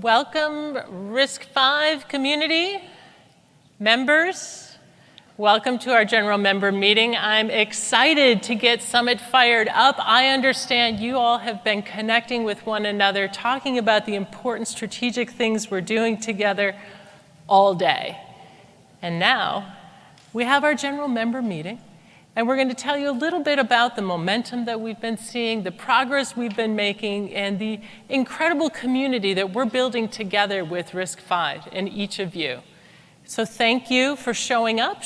Welcome, RISC-V community members. Welcome to our general member meeting. I'm excited to get Summit fired up. I understand you all have been connecting with one another, talking about the important strategic things we're doing together all day. And now we have our general member meeting. And we're going to tell you a little bit about the momentum that we've been seeing, the progress we've been making, and the incredible community that we're building together with RISC-V and each of you. So thank you for showing up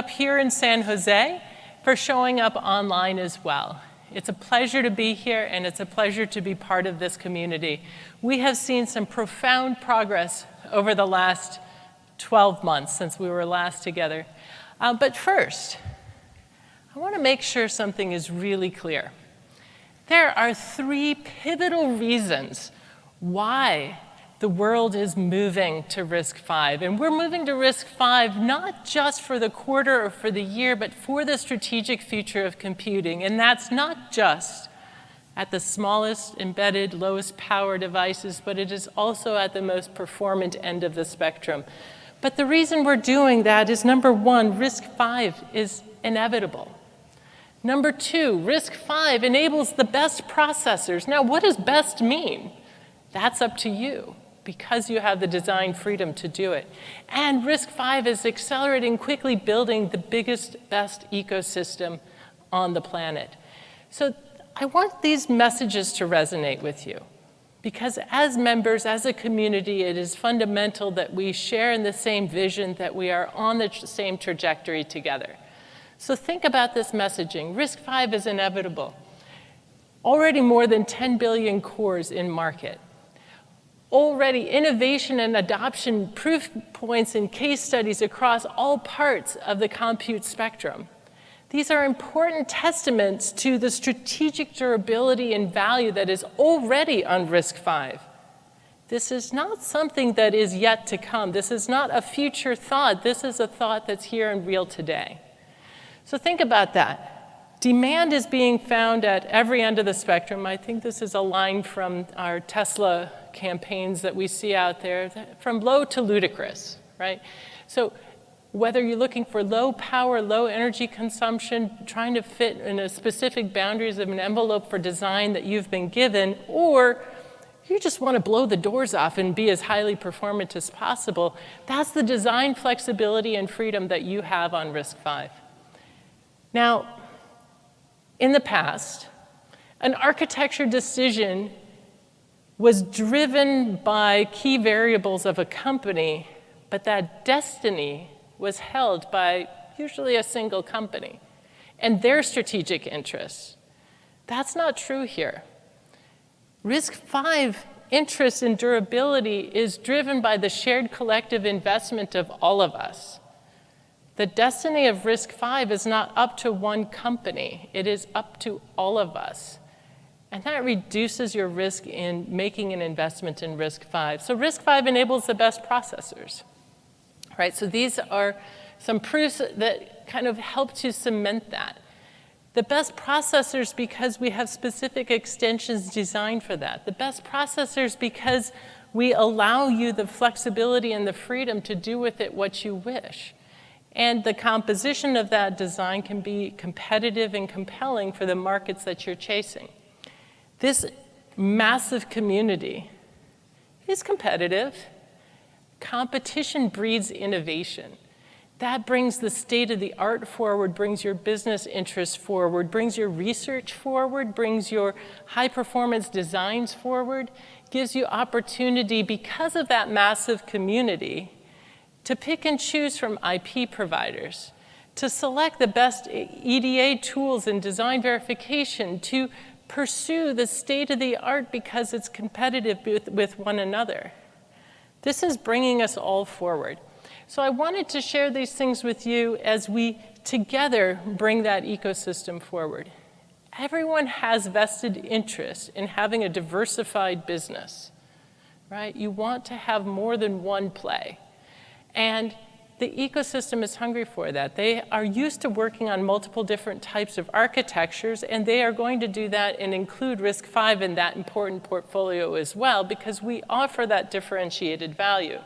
here in San Jose, for showing up online as well. It's a pleasure to be here, and it's a pleasure to be part of this community. We have seen some profound progress over the last 12 months since we were last together. But first, I want to make sure something is really clear. There are three pivotal reasons why the world is moving to RISC-V. And we're moving to RISC-V not just for the quarter or for the year, but for the strategic future of computing. And that's not just at the smallest embedded, lowest power devices, but it is also at the most performant end of the spectrum. But the reason we're doing that is, number one, RISC-V is inevitable. Number two, RISC-V enables the best processors. Now, what does best mean? That's up to you, because you have the design freedom to do it. And RISC-V is accelerating quickly, building the biggest, best ecosystem on the planet. So I want these messages to resonate with you, because as members, as a community, it is fundamental that we share in the same vision, that we are on the same trajectory together. So think about this messaging. RISC-V is inevitable. Already more than 10 billion cores in market. Already innovation and adoption proof points and case studies across all parts of the compute spectrum. These are important testaments to the strategic durability and value that is already on RISC-V. This is not something that is yet to come. This is not a future thought. This is a thought that's here and real today. So think about that. Demand is being found at every end of the spectrum. I think this is a line from our Tesla campaigns that we see out there, from low to ludicrous, right? So whether you're looking for low power, low energy consumption, trying to fit in a specific boundaries of an envelope for design that you've been given, or you just want to blow the doors off and be as highly performant as possible, that's the design flexibility and freedom that you have on RISC-V. Now, in the past, an architecture decision was driven by key variables of a company, but that destiny was held by usually a single company and their strategic interests. That's not true here. RISC-V interest in durability is driven by the shared collective investment of all of us. The destiny of RISC-V is not up to one company. It is up to all of us. And that reduces your risk in making an investment in RISC-V. So RISC-V enables the best processors, right? So these are some proofs that kind of help to cement that. The best processors because we have specific extensions designed for that. The best processors because we allow you the flexibility and the freedom to do with it what you wish. And the composition of that design can be competitive and compelling for the markets that you're chasing. This massive community is competitive. Competition breeds innovation. That brings the state of the art forward, brings your business interests forward, brings your research forward, brings your high performance designs forward, gives you opportunity because of that massive community to pick and choose from IP providers, to select the best EDA tools and design verification, to pursue the state of the art because it's competitive with one another. This is bringing us all forward. So I wanted to share these things with you as we together bring that ecosystem forward. Everyone has vested interest in having a diversified business, right? You want to have more than one play. And the ecosystem is hungry for that. They are used to working on multiple different types of architectures, and they are going to do that and include RISC-V in that important portfolio as well, because we offer that differentiated value.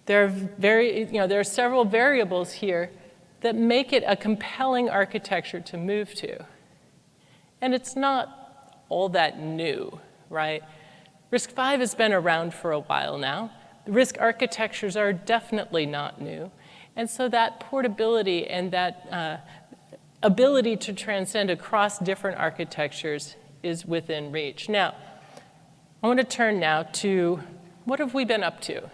There are several variables here that make it a compelling architecture to move to. And it's not all that new, right? RISC-V has been around for a while now. The RISC architectures are definitely not new. And so that portability and that ability to transcend across different architectures is within reach. Now, I want to turn now to what have we been up to?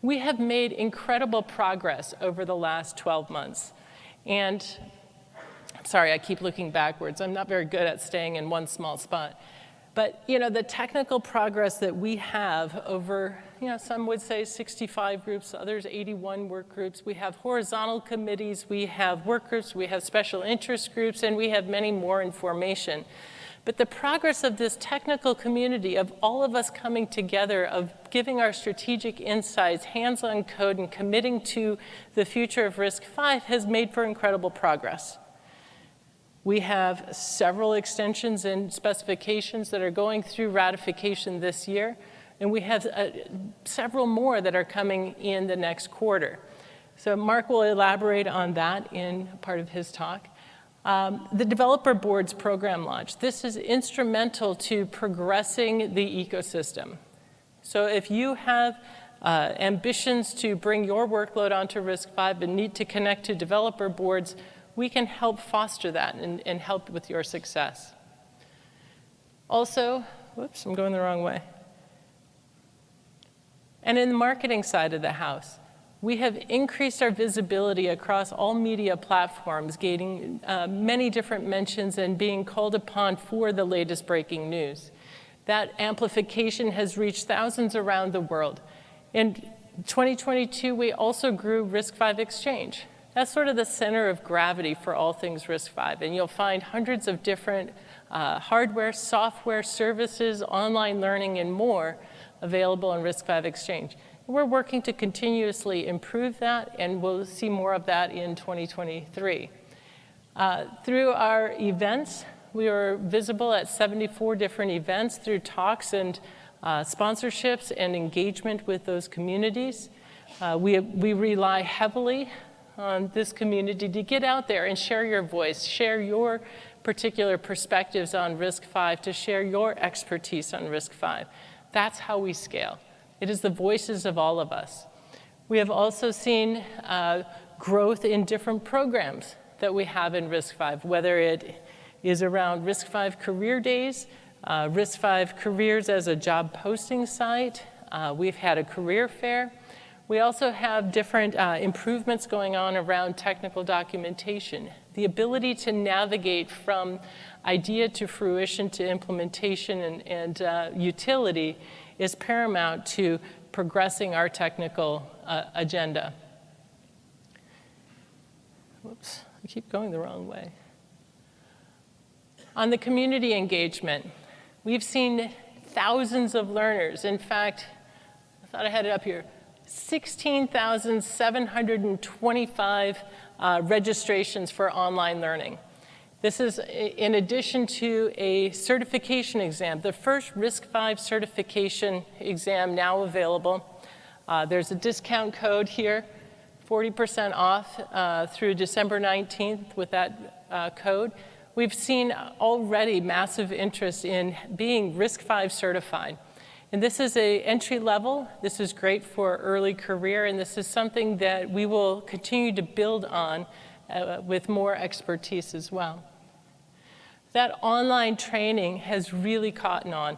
We have made incredible progress over the last 12 months. And I'm sorry, I keep looking backwards. I'm not very good at staying in one small spot. But the technical progress that we have over, some would say 65 groups, others 81 work groups. We have horizontal committees, we have work groups, we have special interest groups, and we have many more in formation. But the progress of this technical community, of all of us coming together, of giving our strategic insights, hands-on code, and committing to the future of RISC-V has made for incredible progress. We have several extensions and specifications that are going through ratification this year, and we have several more that are coming in the next quarter. So Mark will elaborate on that in part of his talk. The developer boards program launch. This is instrumental to progressing the ecosystem. So if you have ambitions to bring your workload onto RISC-V and need to connect to developer boards, we can help foster that and help with your success. Also, whoops, I'm going the wrong way. And in the marketing side of the house, we have increased our visibility across all media platforms, gaining many different mentions and being called upon for the latest breaking news. That amplification has reached thousands around the world. In 2022, we also grew RISC-V Exchange. That's sort of the center of gravity for all things RISC-V. And you'll find hundreds of different hardware, software, services, online learning, and more available on RISC-V Exchange. We're working to continuously improve that, and we'll see more of that in 2023. Through our events, we are visible at 74 different events through talks and sponsorships and engagement with those communities. We rely heavily on this community to get out there and share your voice, share your particular perspectives on RISC-V, to share your expertise on RISC-V. That's how we scale. It is the voices of all of us. We have also seen growth in different programs that we have in RISC-V, whether it is around RISC-V Career Days, RISC-V Careers as a job posting site. We've had a career fair. We also have different improvements going on around technical documentation. The ability to navigate from idea to fruition to implementation and utility is paramount to progressing our technical agenda. Whoops, I keep going the wrong way. On the community engagement, we've seen thousands of learners. In fact, I thought I had it up here. 16,725 registrations for online learning. This is in addition to a certification exam, the first RISC-V certification exam now available. There's a discount code here, 40% off through December 19th with that code. We've seen already massive interest in being RISC-V certified. And this is an entry level. This is great for early career, and this is something that we will continue to build on with more expertise as well. That online training has really caught on.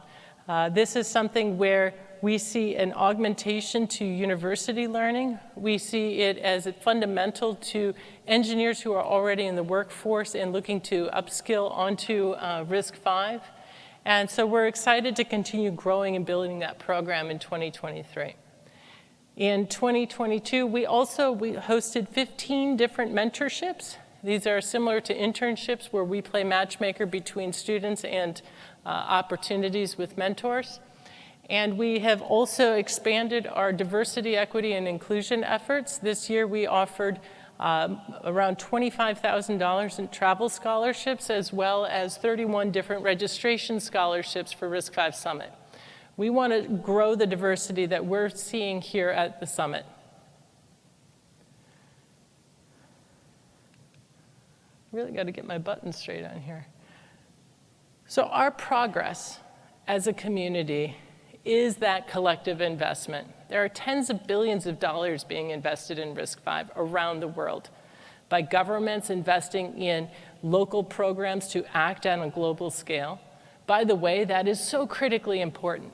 This is something where we see an augmentation to university learning. We see it as fundamental to engineers who are already in the workforce and looking to upskill onto RISC-V. And so we're excited to continue growing and building that program in 2023. In 2022, we hosted 15 different mentorships. These are similar to internships where we play matchmaker between students and opportunities with mentors. And we have also expanded our diversity, equity, and inclusion efforts. This year we offered around $25,000 in travel scholarships, as well as 31 different registration scholarships for RISC-V Summit. We want to grow the diversity that we're seeing here at the summit. Really got to get my buttons straight on here. So our progress as a community is that collective investment. There are tens of billions of dollars being invested in RISC-V around the world by governments investing in local programs to act on a global scale. By the way, that is so critically important.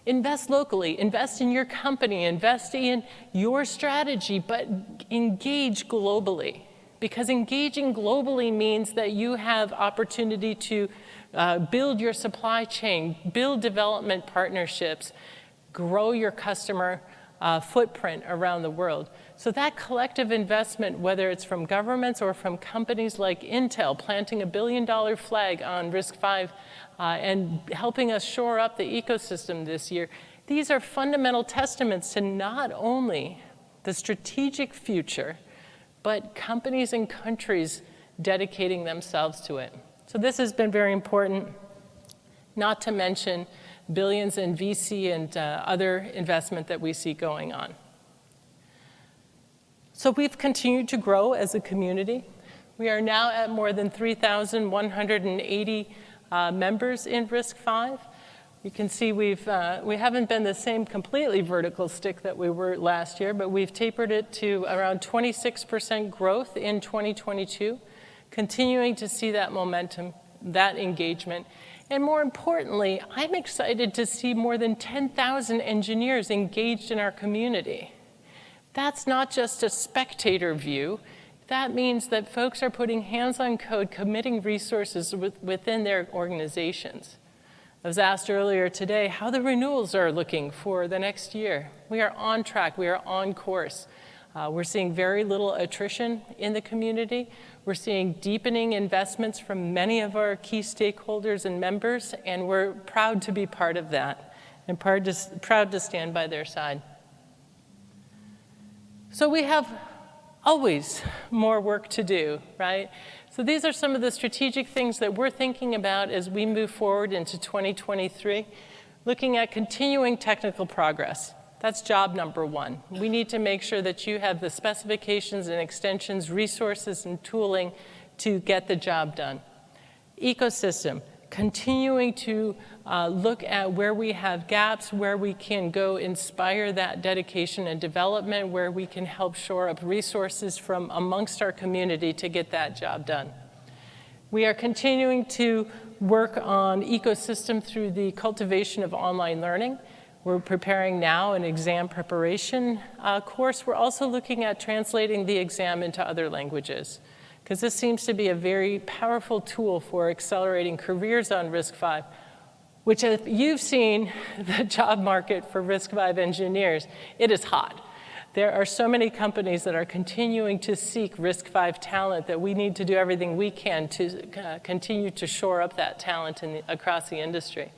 Invest locally, invest in your company, invest in your strategy, but engage globally. Because engaging globally means that you have opportunity to build your supply chain, build development partnerships, grow your customer footprint around the world. So that collective investment, whether it's from governments or from companies like Intel planting $1 billion flag on RISC-V and helping us shore up the ecosystem this year, these are fundamental testaments to not only the strategic future, but companies and countries dedicating themselves to it. So this has been very important, not to mention billions in VC and other investment that we see going on. So we've continued to grow as a community. We are now at more than 3,180 members in RISC-V. You can see we haven't been the same completely vertical stick that we were last year, but we've tapered it to around 26% growth in 2022, continuing to see that momentum, that engagement. And more importantly, I'm excited to see more than 10,000 engineers engaged in our community. That's not just a spectator view. That means that folks are putting hands on code, committing resources within their organizations. I was asked earlier today how the renewals are looking for the next year. We are on track, we are on course. We're seeing very little attrition in the community. We're seeing deepening investments from many of our key stakeholders and members, and we're proud to be part of that and proud to stand by their side. So we have always more work to do, right? So these are some of the strategic things that we're thinking about as we move forward into 2023, looking at continuing technical progress. That's job number one. We need to make sure that you have the specifications and extensions, resources, and tooling to get the job done. Ecosystem, continuing to look at where we have gaps, where we can go inspire that dedication and development, where we can help shore up resources from amongst our community to get that job done. We are continuing to work on ecosystem through the cultivation of online learning. We're preparing now an exam preparation course. We're also looking at translating the exam into other languages, because this seems to be a very powerful tool for accelerating careers on RISC-V, which, if you've seen the job market for RISC-V engineers, it is hot. There are so many companies that are continuing to seek RISC-V talent that we need to do everything we can to continue to shore up that talent across the industry.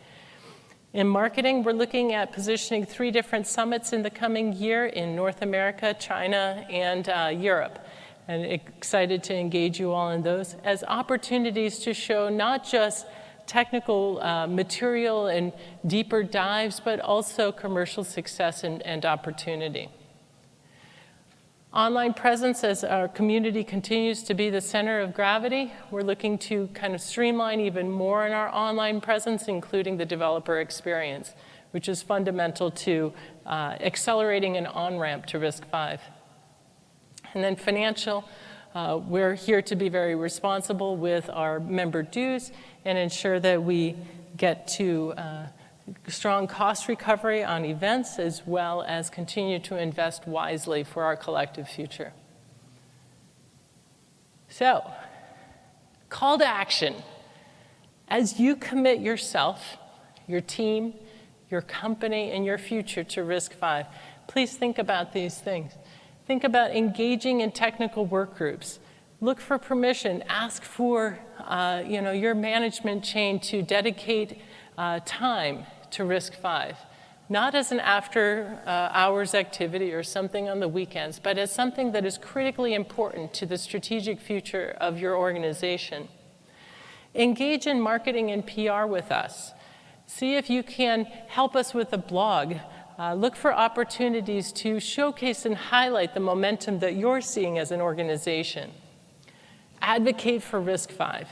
In marketing, we're looking at positioning 3 different summits in the coming year in North America, China, and Europe. And excited to engage you all in those as opportunities to show not just technical material and deeper dives, but also commercial success and opportunity. Online presence, as our community continues to be the center of gravity, we're looking to kind of streamline even more in our online presence, including the developer experience, which is fundamental to accelerating an on-ramp to RISC-V. And then financial, we're here to be very responsible with our member dues and ensure that we get to strong cost recovery on events, as well as continue to invest wisely for our collective future. So, call to action. As you commit yourself, your team, your company, and your future to RISC-V, please think about these things. Think about engaging in technical work groups. Look for permission. Ask for your management chain to dedicate time to RISC-V. not as an after hours activity or something on the weekends, but as something that is critically important to the strategic future of your organization. Engage in marketing and PR with us. See if you can help us with a blog. Look for opportunities to showcase and highlight the momentum that you're seeing as an organization. Advocate for RISC-V.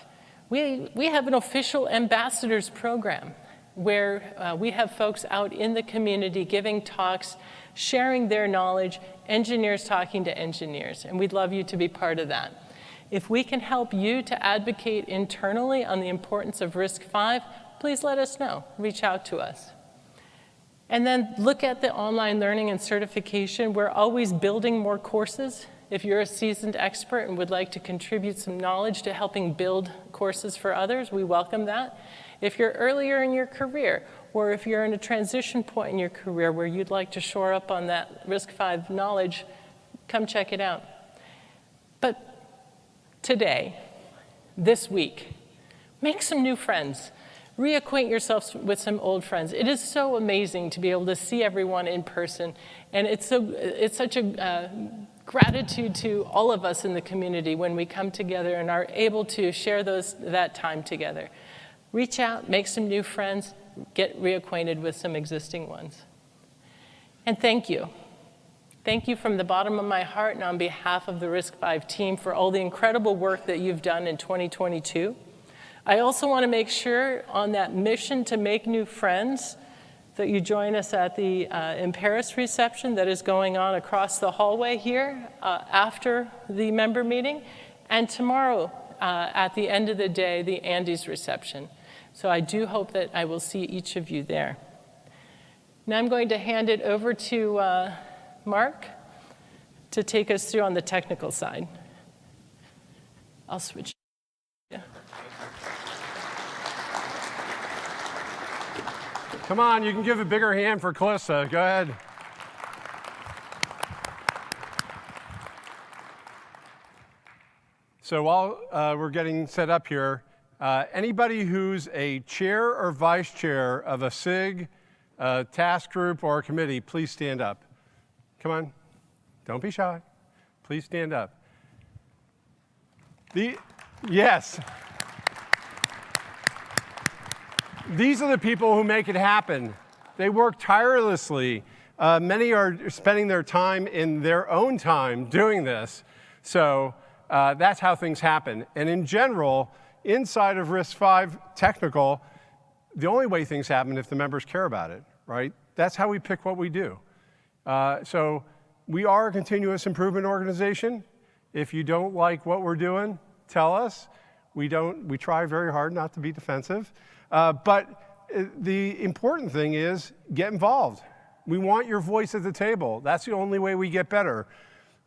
We have an official ambassadors program where we have folks out in the community giving talks, sharing their knowledge, engineers talking to engineers, and we'd love you to be part of that. If we can help you to advocate internally on the importance of RISC-V, please let us know. Reach out to us. And then look at the online learning and certification. We're always building more courses. If you're a seasoned expert and would like to contribute some knowledge to helping build courses for others, we welcome that. If you're earlier in your career, or if you're in a transition point in your career where you'd like to shore up on that RISC-V knowledge, come check it out. But today, this week, make some new friends. Reacquaint yourselves with some old friends. It is so amazing to be able to see everyone in person, and it's such a gratitude to all of us in the community when we come together and are able to share that time together. Reach out, make some new friends, get reacquainted with some existing ones. And thank you. Thank you from the bottom of my heart and on behalf of the RISC-V team for all the incredible work that you've done in 2022. I also want to make sure on that mission to make new friends that you join us at the in Paris reception that is going on across the hallway here after the member meeting, and tomorrow at the end of the day, the Andes reception. So I do hope that I will see each of you there. Now I'm going to hand it over to Mark to take us through on the technical side. I'll switch. Yeah. Come on, you can give a bigger hand for Calissa. Go ahead. So while we're getting set up here, anybody who's a chair or vice chair of a SIG, task group, or a committee, please stand up. Come on. Don't be shy. Please stand up. Yes. These are the people who make it happen. They work tirelessly. Many are spending their time in their own time doing this. So that's how things happen. And in general, inside of RISC-V technical, the only way things happen if the members care about it, right? That's how we pick what we do. So we are a continuous improvement organization. If you don't like what we're doing, tell us. We try very hard not to be defensive. But the important thing is get involved. We want your voice at the table. That's the only way we get better.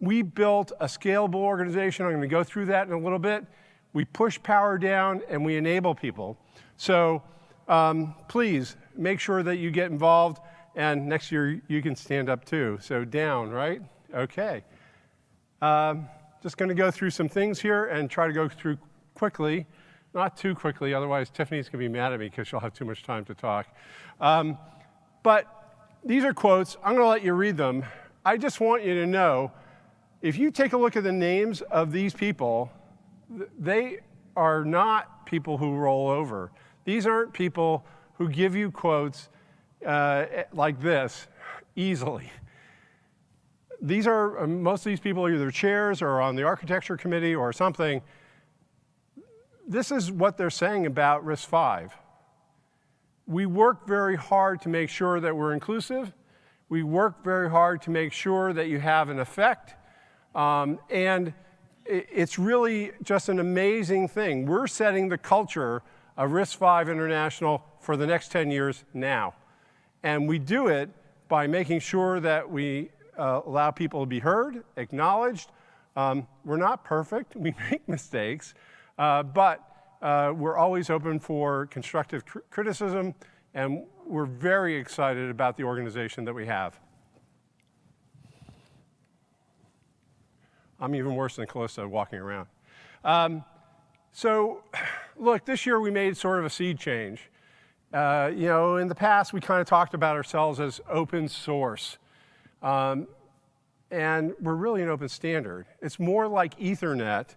We built a scalable organization. I'm going to go through that in a little bit. We push power down and we enable people. So please make sure that you get involved. And next year you can stand up too. So down, right? Okay. Just going to go through some things here and try to go through quickly. Not too quickly, otherwise Tiffany's going to be mad at me because she'll have too much time to talk. But these are quotes. I'm going to let you read them. I just want you to know, if you take a look at the names of these people, they are not people who roll over. These aren't people who give you quotes like this easily. These are, most of these people are either chairs or on the architecture committee or something. This is what they're saying about RISC-V. We work very hard to make sure that we're inclusive. We work very hard to make sure that you have an effect. And it's really just an amazing thing. We're setting the culture of RISC-V International for the next 10 years now. And we do it by making sure that we allow people to be heard, acknowledged. We're not perfect. We make mistakes. But we're always open for constructive criticism, and we're very excited about the organization that we have. I'm even worse than Calissa walking around. So look, this year we made sort of a seed change. In the past, we kind of talked about ourselves as open source. And we're really an open standard. It's more like Ethernet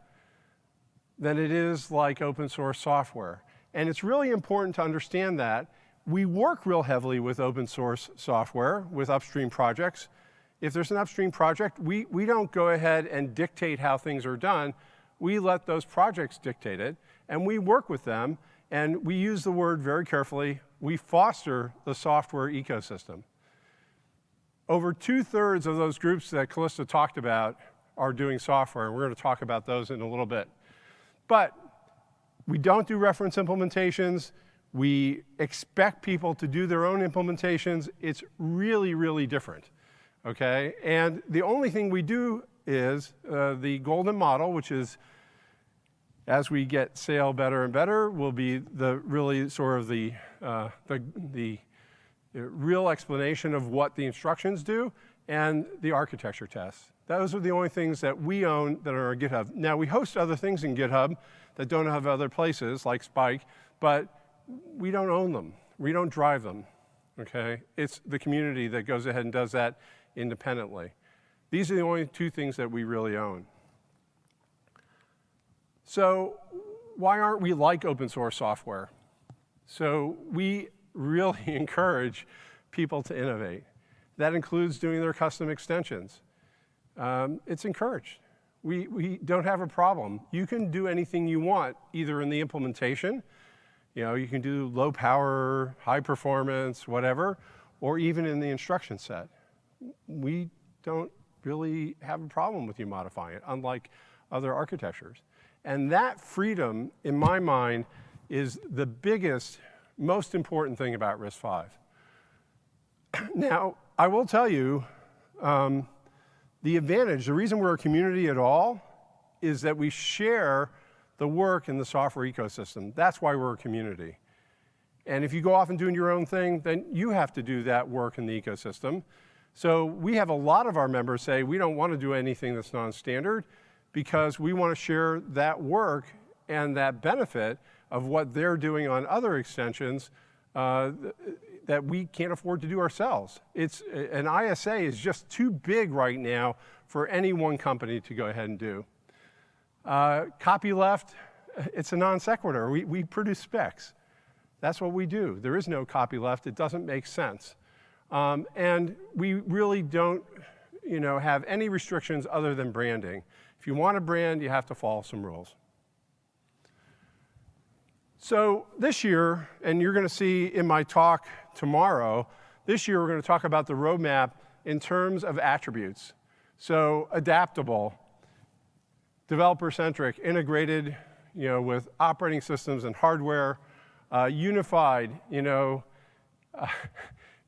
than it is like open source software. And it's really important to understand that. We work real heavily with open source software, with upstream projects. If there's an upstream project, we don't go ahead and dictate how things are done. We let those projects dictate it, and we work with them, and we use the word very carefully. We foster the software ecosystem. Over 2/3 of those groups that Callista talked about are doing software, and we're going to talk about those in a little bit. But we don't do reference implementations. We expect people to do their own implementations. It's really, really different, okay? And the only thing we do is the golden model, which is, as we get SAIL better and better, will be the really sort of the real explanation of what the instructions do, and the architecture tests. Those are the only things that we own that are on GitHub. Now, we host other things in GitHub that don't have other places, like Spike, but we don't own them. We don't drive them, okay? It's the community that goes ahead and does that independently. These are the only two things that we really own. So why aren't we like open source software? So we really encourage people to innovate. That includes doing their custom extensions. It's encouraged. We don't have a problem. You can do anything you want, either in the implementation, you can do low power, high performance, whatever, or even in the instruction set. We don't really have a problem with you modifying it, unlike other architectures. And that freedom, in my mind, is the biggest, most important thing about RISC-V. Now, I will tell you, the advantage, the reason we're a community at all, is that we share the work in the software ecosystem. That's why we're a community. And if you go off and doing your own thing, then you have to do that work in the ecosystem. So we have a lot of our members say, we don't want to do anything that's non-standard, because we want to share that work and that benefit of what they're doing on other extensions that we can't afford to do ourselves. An ISA is just too big right now for any one company to go ahead and do. Copyleft, it's a non sequitur. We produce specs. That's what we do. There is no copyleft. It doesn't make sense. And we really don't have any restrictions other than branding. If you want a brand, you have to follow some rules. So this year, and you're going to see in my talk tomorrow, this year we're going to talk about the roadmap in terms of attributes. So adaptable, developer-centric, integrated, with operating systems and hardware, unified.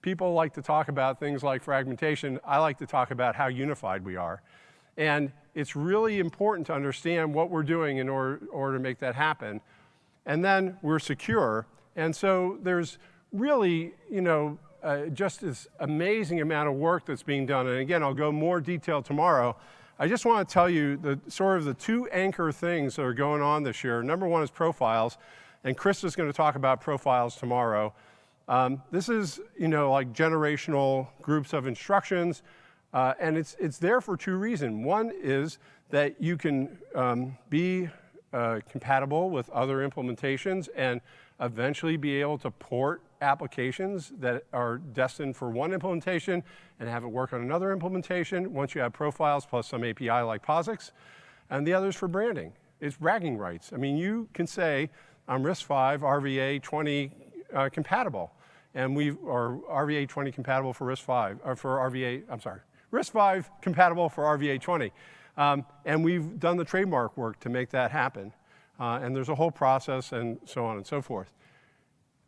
People like to talk about things like fragmentation. I like to talk about how unified we are. And it's really important to understand what we're doing in order to make that happen. And then we're secure. And so there's really, just this amazing amount of work that's being done. And again, I'll go more detail tomorrow. I just want to tell you the two anchor things that are going on this year. Number one is profiles. And Chris is going to talk about profiles tomorrow. This is, like generational groups of instructions. And it's there for two reasons. One is that you can be compatible with other implementations and eventually be able to port applications that are destined for one implementation and have it work on another implementation once you have profiles plus some API like POSIX. And the other is for branding. It's bragging rights. I mean, you can say, I'm RISC-V RVA 20 compatible. And are RVA 20 compatible for RISC-V, or for RVA, I'm sorry, RISC-V compatible for RVA 20. And we've done the trademark work to make that happen. And there's a whole process and so on and so forth.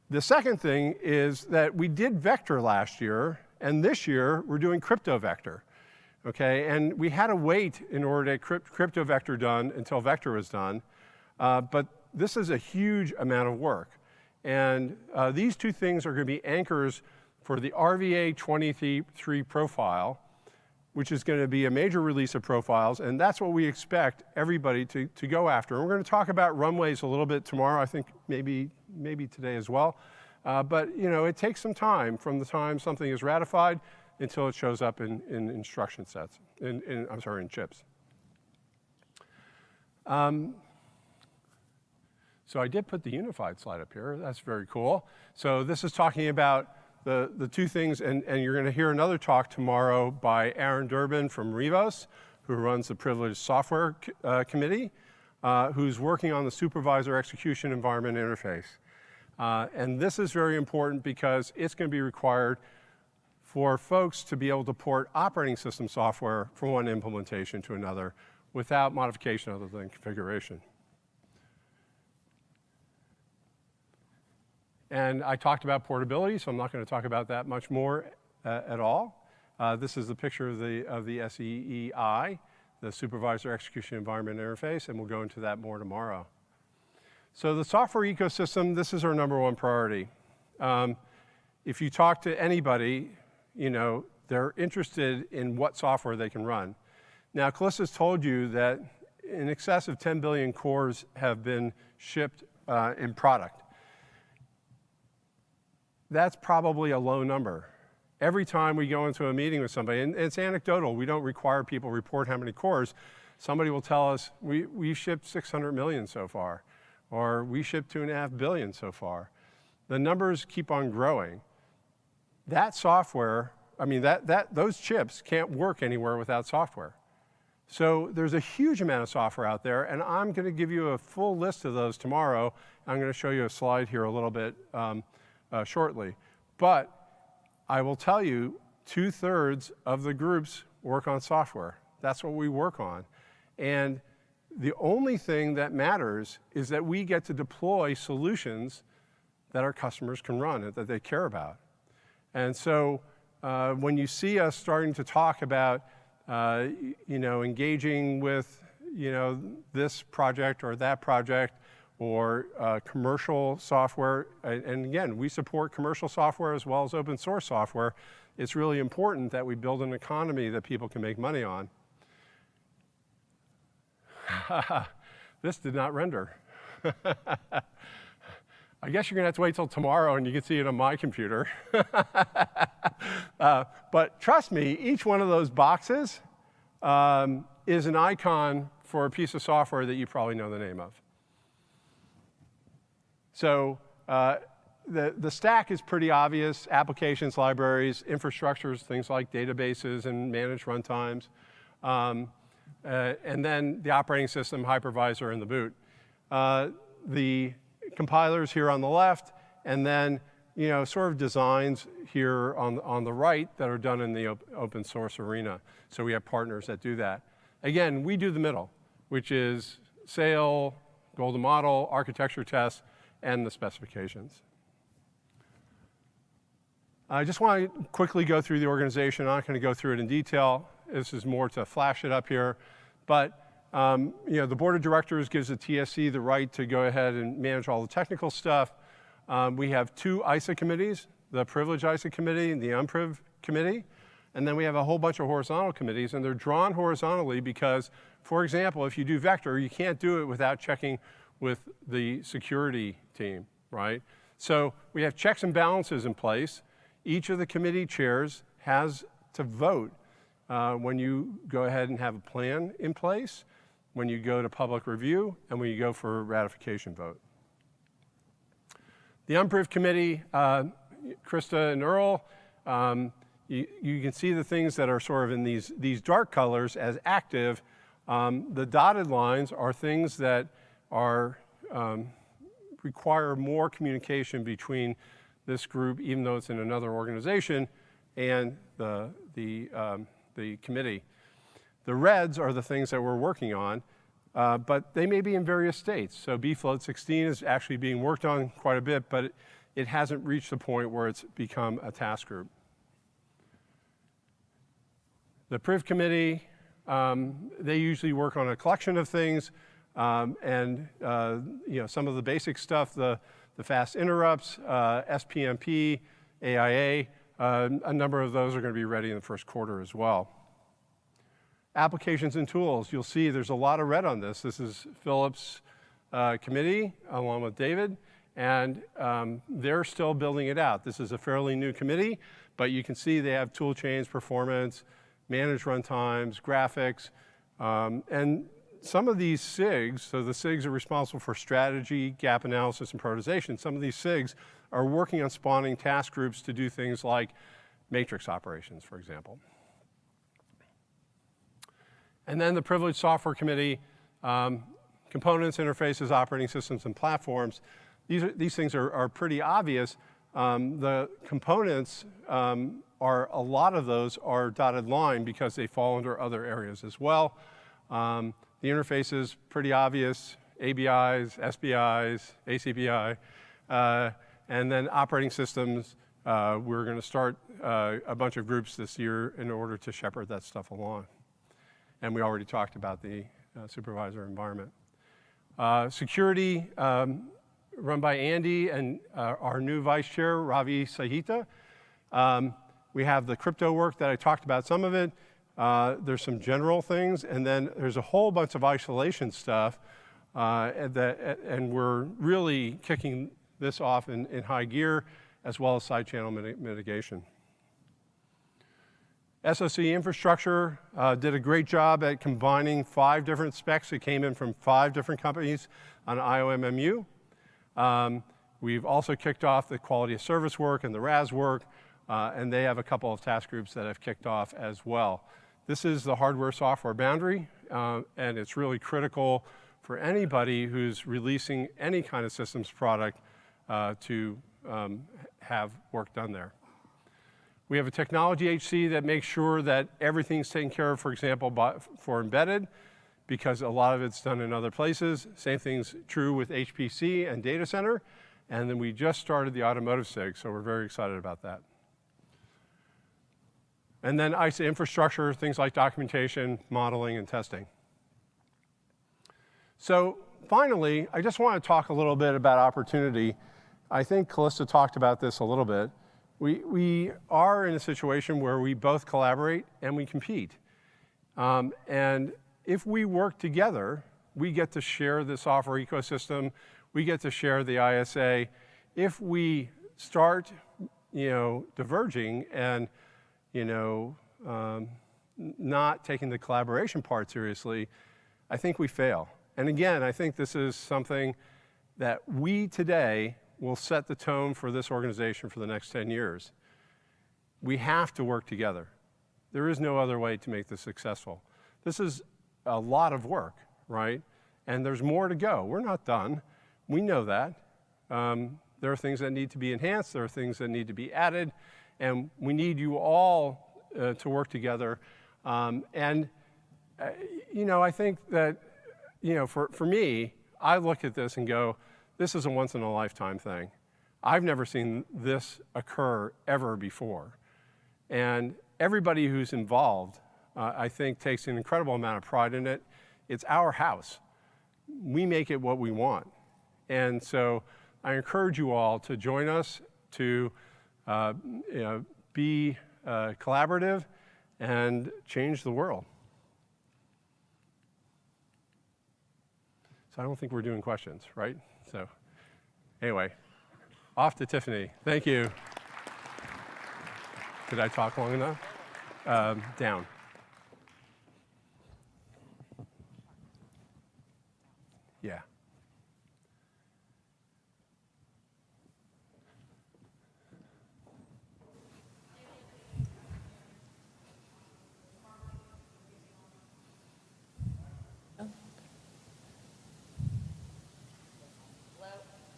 The second thing is that we did vector last year, and this year we're doing crypto vector. Okay, and we had to wait in order to get crypto vector done until vector was done. But this is a huge amount of work. And these two things are going to be anchors for the RVA 23 profile, which is going to be a major release of profiles, and that's what we expect everybody to go after. And we're going to talk about runways a little bit tomorrow, I think maybe today as well. But it takes some time from the time something is ratified until it shows up in instruction sets, in chips. So I did put the unified slide up here. That's very cool. So this is talking about the two things, and you're going to hear another talk tomorrow by Aaron Durbin from Rivos, who runs the Privileged Software Committee, who's working on the Supervisor Execution Environment Interface. And this is very important because it's going to be required for folks to be able to port operating system software from one implementation to another without modification other than configuration. And I talked about portability, so I'm not going to talk about that much more at all. This is a picture of the SEEI, the Supervisor Execution Environment Interface, and we'll go into that more tomorrow. So the software ecosystem, this is our #1 priority. If you talk to anybody, they're interested in what software they can run. Now, Callista's told you that in excess of 10 billion cores have been shipped in product. That's probably a low number. Every time we go into a meeting with somebody, and it's anecdotal, we don't require people report how many cores, somebody will tell us, we've shipped 600 million so far, or we shipped 2.5 billion so far. The numbers keep on growing. That software, those chips can't work anywhere without software. So there's a huge amount of software out there, and I'm going to give you a full list of those tomorrow. I'm going to show you a slide here a little bit shortly. But I will tell you, 2/3 of the groups work on software. That's what we work on. And the only thing that matters is that we get to deploy solutions that our customers can run and that they care about. And so when you see us starting to talk about engaging with this project or that project or commercial software, and again, we support commercial software as well as open source software, it's really important that we build an economy that people can make money on. This did not render. I guess you're going to have to wait till tomorrow and you can see it on my computer. But trust me, each one of those boxes is an icon for a piece of software that you probably know the name of. So the stack is pretty obvious: applications, libraries, infrastructures, things like databases and managed runtimes, and then the operating system, hypervisor, and the boot. The compilers here on the left, and then sort of designs here on the right that are done in the open source arena. So we have partners that do that. Again, we do the middle, which is sale, golden model, architecture tests, and the specifications. I just want to quickly go through the organization. I'm not going to go through it in detail. This is more to flash it up here. But the board of directors gives the TSC the right to go ahead and manage all the technical stuff. We have 2 ISA committees, the Privileged ISA Committee and the Unpriv Committee. And then we have a whole bunch of horizontal committees, and they're drawn horizontally because, for example, if you do vector, you can't do it without checking with the security team, right? So we have checks and balances in place. Each of the committee chairs has to vote when you go ahead and have a plan in place, when you go to public review, and when you go for a ratification vote. The Unpriv Committee, Krista and Earl, you can see the things that are sort of in these dark colors as active. The dotted lines are things that require more communication between this group, even though it's in another organization, and the committee. The reds are the things that we're working on, but they may be in various states. So BFloat 16 is actually being worked on quite a bit, but it hasn't reached the point where it's become a task group. The Priv Committee, they usually work on a collection of things, and some of the basic stuff, the fast interrupts, SPMP, AIA, a number of those are going to be ready in the first quarter as well. Applications and tools, you'll see there's a lot of red on this. This is Philip's committee, along with David, And they're still building it out. This is a fairly new committee, but you can see they have tool chains, performance, managed runtimes, graphics, and some of these SIGs, so the SIGs are responsible for strategy, gap analysis, and prioritization. Some of these SIGs are working on spawning task groups to do things like matrix operations, for example. And then the Privileged Software Committee, components, interfaces, operating systems, and platforms. These things are pretty obvious. The components a lot of those are dotted line because they fall under other areas as well. The interfaces, pretty obvious, ABIs, SBIs, ACBI, and then operating systems, we're going to start a bunch of groups this year in order to shepherd that stuff along. And we already talked about the supervisor environment. Security, run by Andy and our new vice chair, Ravi Sahita. We have the crypto work that I talked about, some of it. There's some general things, and then there's a whole bunch of isolation stuff, and we're really kicking this off in high gear, as well as side channel mitigation. SOC infrastructure did a great job at combining 5 different specs that came in from 5 different companies on IOMMU. We've also kicked off the quality of service work and the RAS work, and they have a couple of task groups that have kicked off as well. This is the hardware-software boundary, and it's really critical for anybody who's releasing any kind of systems product to have work done there. We have a technology HC that makes sure that everything's taken care of, for example, for embedded, because a lot of it's done in other places. Same thing's true with HPC and data center. And then we just started the automotive SIG, so we're very excited about that. And then ISA infrastructure, things like documentation, modeling, and testing. So finally, I just want to talk a little bit about opportunity. I think Callista talked about this a little bit. We are in a situation where we both collaborate and we compete. And if we work together, we get to share the software ecosystem. We get to share the ISA. If we start, diverging and, not taking the collaboration part seriously, I think we fail. And again, I think this is something that we today will set the tone for this organization for the next 10 years. We have to work together. There is no other way to make this successful. This is a lot of work, right? And there's more to go. We're not done. We know that. There are things that need to be enhanced. There are things that need to be added. And we need you all to work together. I think that, for me, I look at this and go, this is a once-in-a-lifetime thing. I've never seen this occur ever before. And everybody who's involved, I think, takes an incredible amount of pride in it. It's our house. We make it what we want. And so I encourage you all to join us to be collaborative and change the world. So I don't think we're doing questions, right? So anyway, off to Tiffany. Thank you. Did I talk long enough? Down. Yeah.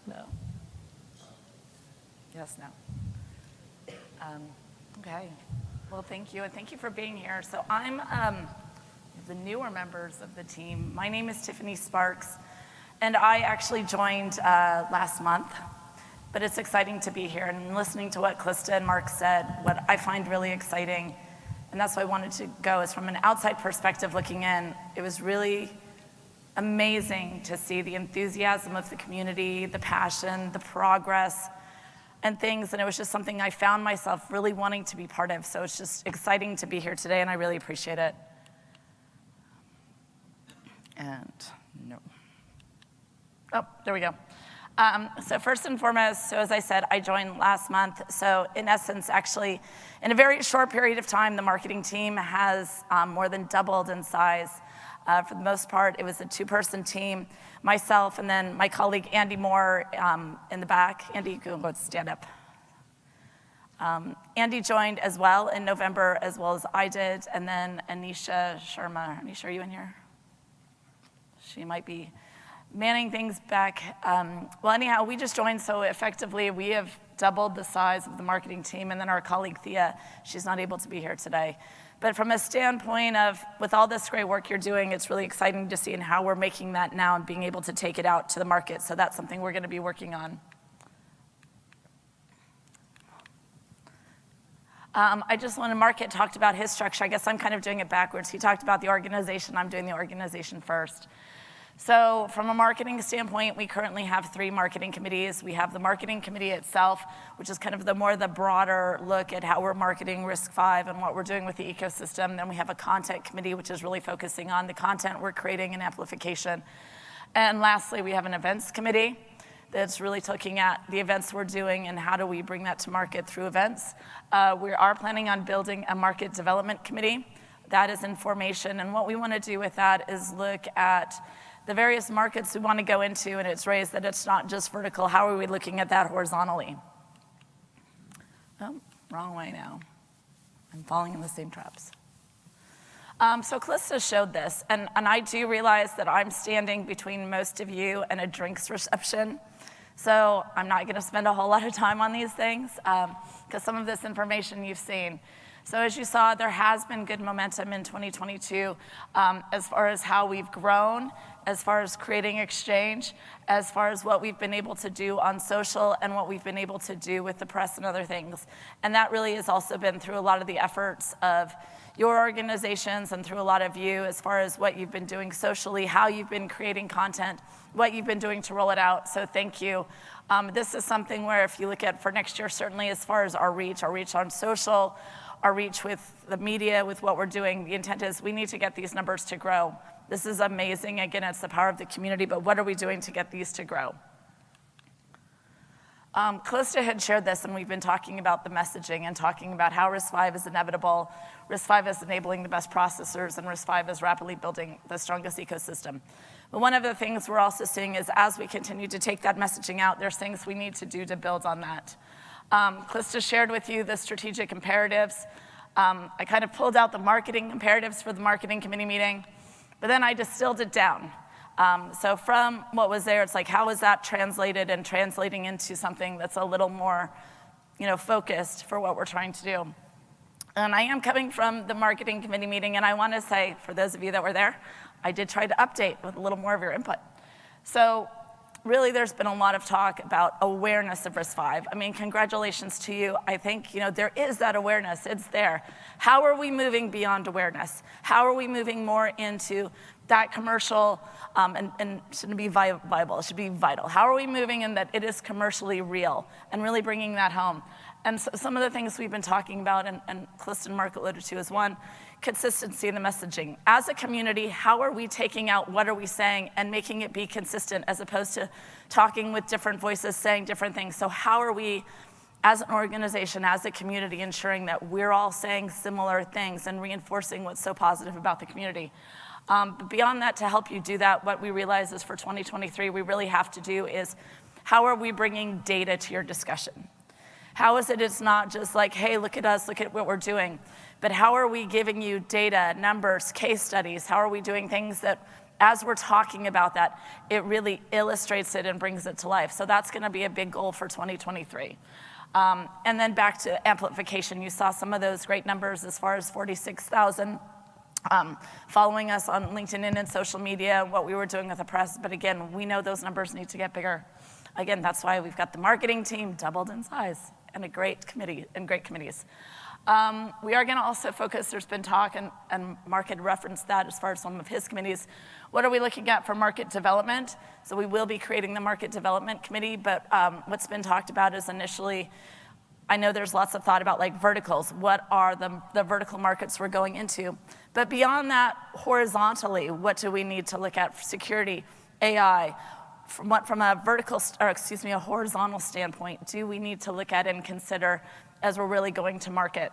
No. Yes, no. Okay. Well, thank you, and thank you for being here. So I'm the newer members of the team. My name is Tiffany Sparks, and I actually joined last month, but it's exciting to be here. And listening to what Callista and Mark said, what I find really exciting, and that's why I wanted to go, is from an outside perspective looking in, it was really amazing to see the enthusiasm of the community, the passion, the progress, and things, and it was just something I found myself really wanting to be part of. So it's just exciting to be here today, and I really appreciate it. And no. Oh, there we go. So first and foremost, so as I said, I joined last month. So in essence, actually, in a very short period of time, the marketing team has more than doubled in size. For the most part, it was a 2-person team, myself, and then my colleague Andy Moore in the back. Andy, you can go stand up. Andy joined as well in November, as well as I did, and then Anisha Sharma. Anisha, are you in here? She might be manning things back. Well, anyhow, we just joined, so effectively we have doubled the size of the marketing team, and then our colleague Thea, she's not able to be here today. But from a standpoint of, with all this great work you're doing, it's really exciting to see and how we're making that now and being able to take it out to the market. So that's something we're going to be working on. I just want to, Mark talked about his structure. I guess I'm kind of doing it backwards. He talked about the organization. I'm doing the organization first. So from a marketing standpoint, we currently have 3 marketing committees. We have the marketing committee itself, which is kind of the broader look at how we're marketing RISC-V and what we're doing with the ecosystem. Then we have a content committee, which is really focusing on the content we're creating and amplification. And lastly, we have an events committee that's really looking at the events we're doing and how do we bring that to market through events. We are planning on building a market development committee. That is in formation. And what we want to do with that is look at the various markets we want to go into, and it's raised that it's not just vertical. How are we looking at that horizontally? Oh, wrong way now. I'm falling in the same traps. So Calista showed this, and I do realize that I'm standing between most of you and a drinks reception. So I'm not going to spend a whole lot of time on these things, because some of this information you've seen. So as you saw, there has been good momentum in 2022 as far as how we've grown, as far as creating exchange, as far as what we've been able to do on social and what we've been able to do with the press and other things. And that really has also been through a lot of the efforts of your organizations and through a lot of you as far as what you've been doing socially, how you've been creating content, what you've been doing to roll it out. So thank you. This is something where if you look at for next year, certainly as far as our reach on social, our reach with the media, with what we're doing, the intent is we need to get these numbers to grow. This is amazing. Again, it's the power of the community, but what are we doing to get these to grow? Calista had shared this, and we've been talking about the messaging and talking about how RISC-V is inevitable, RISC-V is enabling the best processors, and RISC-V is rapidly building the strongest ecosystem. But one of the things we're also seeing is as we continue to take that messaging out, there's things we need to do to build on that. Calista shared with you the strategic imperatives. I kind of pulled out the marketing imperatives for the marketing committee meeting, but then I distilled it down. So from what was there, it's like, how is that translated and translating into something that's a little more, focused for what we're trying to do? And I am coming from the marketing committee meeting, and I want to say, for those of you that were there, I did try to update with a little more of your input. So really, there's been a lot of talk about awareness of RISC-V. I mean, congratulations to you. I think, there is that awareness. It's there. How are we moving beyond awareness? How are we moving more into that commercial, and it shouldn't be viable, it should be vital. How are we moving in that it is commercially real and really bringing that home? And so some of the things we've been talking about, and Calista and Mark alluded to, is one, consistency in the messaging. As a community, how are we taking out what are we saying and making it be consistent as opposed to talking with different voices, saying different things? So how are we, as an organization, as a community, ensuring that we're all saying similar things and reinforcing what's so positive about the community? But beyond that, to help you do that, what we realize is for 2023, we really have to do is, how are we bringing data to your discussion? How is it it's not just like, hey, look at us, look at what we're doing, but how are we giving you data, numbers, case studies? How are we doing things that, as we're talking about that, it really illustrates it and brings it to life? So that's gonna be a big goal for 2023. And then back to amplification, you saw some of those great numbers as far as 46,000 following us on LinkedIn and in social media, what we were doing with the press. But again, we know those numbers need to get bigger. Again, that's why we've got the marketing team doubled in size and a great committee and great committees. We are going to also focus, there's been talk, and Mark had referenced that as far as some of his committees. What are we looking at for market development? So we will be creating the market development committee, but what's been talked about is initially, I know there's lots of thought about like verticals. What are the vertical markets we're going into? But beyond that, horizontally, what do we need to look at for security, AI? from a a horizontal standpoint, do we need to look at and consider as we're really going to market?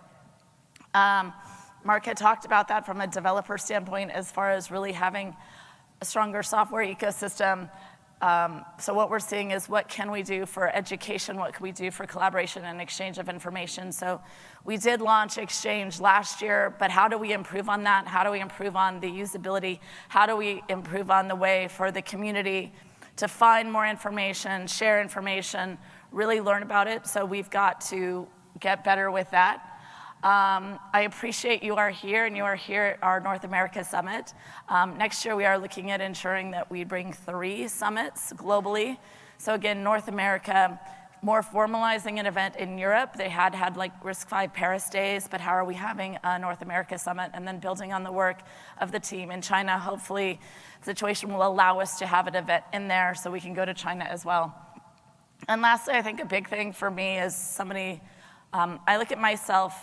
Mark had talked about that from a developer standpoint as far as really having a stronger software ecosystem. So what we're seeing is what can we do for education, what can we do for collaboration and exchange of information. So we did launch Exchange last year, but how do we improve on that? How do we improve on the usability? How do we improve on the way for the community to find more information, share information, really learn about it? So we've got to get better with that. I appreciate you are here, and you are here at our North America Summit. Next year, we are looking at ensuring that we bring 3 summits globally. So again, North America, more formalizing an event in Europe. They had like RISC-V Paris days, but how are we having a North America Summit? And then building on the work of the team in China, hopefully the situation will allow us to have an event in there so we can go to China as well. And lastly, I think a big thing for me is somebody, I look at myself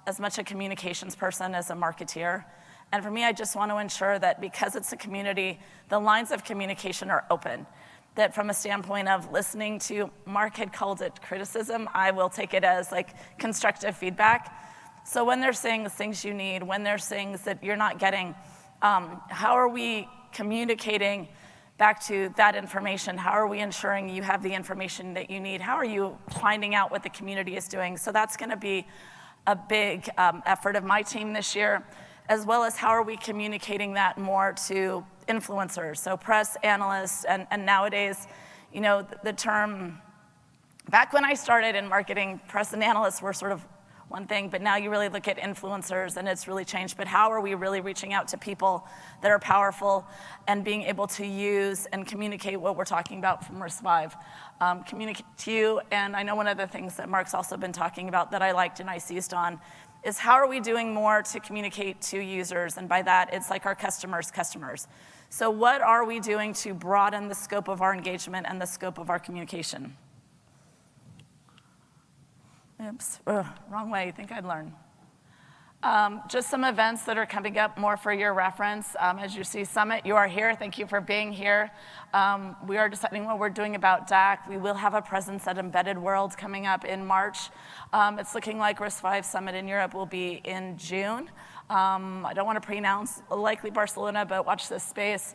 as much a communications person as a marketeer. And for me, I just want to ensure that because it's a community, the lines of communication are open. That from a standpoint of listening to, Mark had called it criticism, I will take it as like constructive feedback. So when there's things you need, when there's things that you're not getting, how are we communicating back to that information? How are we ensuring you have the information that you need? How are you finding out what the community is doing? So that's going to be a big effort of my team this year, as well as how are we communicating that more to influencers, so press, analysts, and nowadays, you know, the term, back when I started in marketing, press and analysts were sort of one thing, but now you really look at influencers and it's really changed. But how are we really reaching out to people that are powerful and being able to use and communicate what we're talking about from RISC-V? Communicate to you, and I know one of the things that Mark's also been talking about that I liked and I seized on is how are we doing more to communicate to users? And by that, it's like our customers' customers. So what are we doing to broaden the scope of our engagement and the scope of our communication? Oops, wrong way, I think I'd learn. Just some events that are coming up more for your reference. As you see, Summit, you are here. Thank you for being here. We are deciding what we're doing about DAC. We will have a presence at Embedded World coming up in March. It's looking like RISC-V Summit in Europe will be in June. I don't want to pre-announce, likely Barcelona, but watch this space.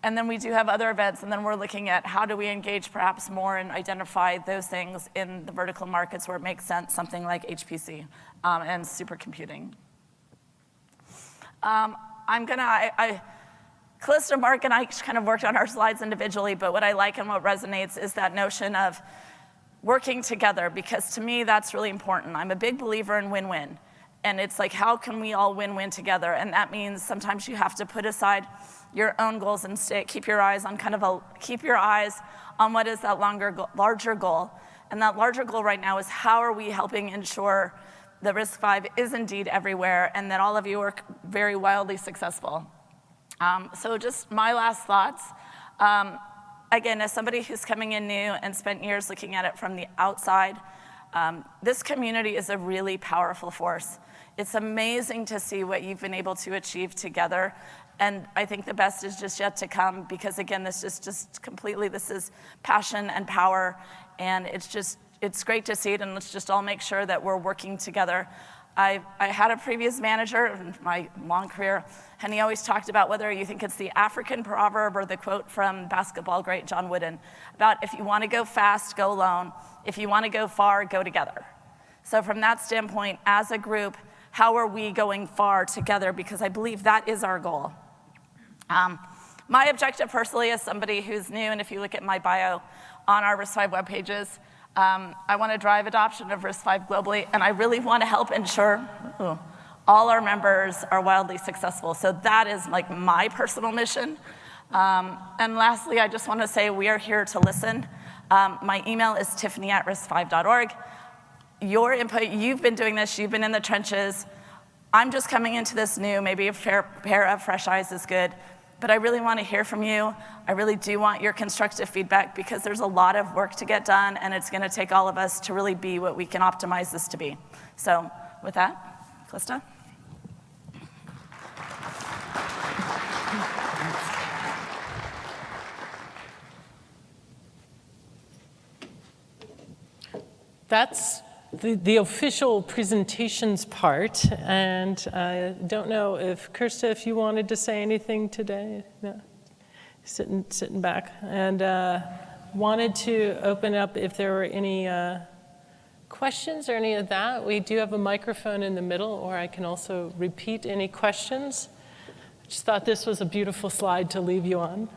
And then we do have other events, and then we're looking at how do we engage perhaps more and identify those things in the vertical markets where it makes sense, something like HPC and supercomputing. Calista, Mark, and I kind of worked on our slides individually, but what I like and what resonates is that notion of working together, because to me, that's really important. I'm a big believer in win-win. And it's like, how can we all win-win together? And that means sometimes you have to put aside your own goals and keep your eyes on what is that larger goal. And that larger goal right now is how are we helping ensure the RISC-V is indeed everywhere and that all of you are very wildly successful. So just my last thoughts. Again, as somebody who's coming in new and spent years looking at it from the outside, this community is a really powerful force. It's amazing to see what you've been able to achieve together. And I think the best is just yet to come because, again, this is just completely, this is passion and power. And it's great to see it, and let's just all make sure that we're working together. I had a previous manager in my long career, and he always talked about whether you think it's the African proverb or the quote from basketball great John Wooden about if you want to go fast, go alone. If you want to go far, go together. So from that standpoint, as a group, how are we going far together? Because I believe that is our goal. My objective personally as somebody who's new, and if you look at my bio on our RISC-V web pages, I want to drive adoption of RISC-V globally, and I really want to help ensure all our members are wildly successful. So that is like my personal mission. And lastly, I just want to say we are here to listen. My email is tiffany@riscv.org. Your input, you've been doing this, you've been in the trenches. I'm just coming into this new, maybe a pair of fresh eyes is good, but I really want to hear from you. I really do want your constructive feedback because there's a lot of work to get done and it's going to take all of us to really be what we can optimize this to be. So with that, Calista. That's the official presentations part. And I don't know if, Kirsta, if you wanted to say anything today? No? Sitting back. And wanted to open up if there were any questions or any of that. We do have a microphone in the middle, or I can also repeat any questions. I just thought this was a beautiful slide to leave you on.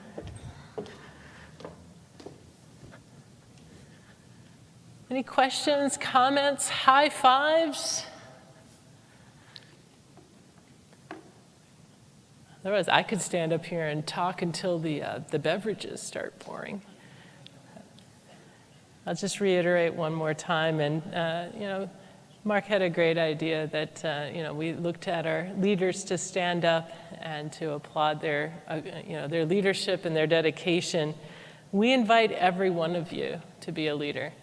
Any questions, comments, high fives? Otherwise, I could stand up here and talk until the beverages start pouring. I'll just reiterate one more time, and Mark had a great idea that we looked at our leaders to stand up and to applaud their their leadership and their dedication. We invite every one of you to be a leader.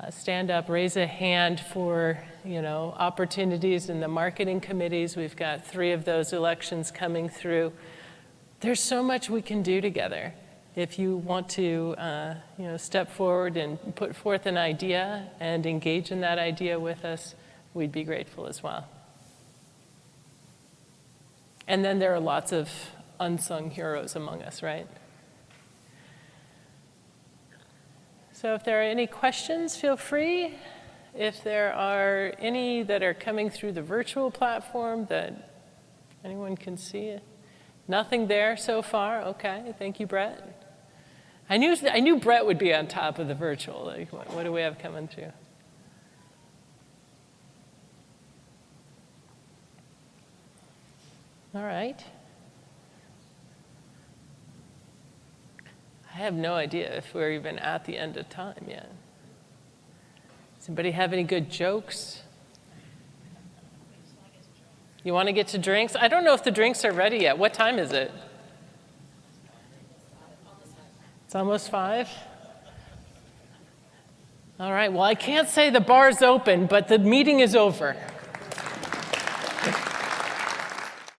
Stand up, raise a hand for opportunities in the marketing committees. We've got 3 of those elections coming through. There's so much we can do together. If you want to step forward and put forth an idea and engage in that idea with us, we'd be grateful as well. And then there are lots of unsung heroes among us, right? So if there are any questions, feel free. If there are any that are coming through the virtual platform that anyone can see, nothing there so far. Okay, thank you, Brett. I knew Brett would be on top of the virtual. Like, what do we have coming through? All right. I have no idea if we're even at the end of time yet. Does anybody have any good jokes? You want to get to drinks? I don't know if the drinks are ready yet. What time is it? It's almost 5? All right, well, I can't say the bar's open, but the meeting is over.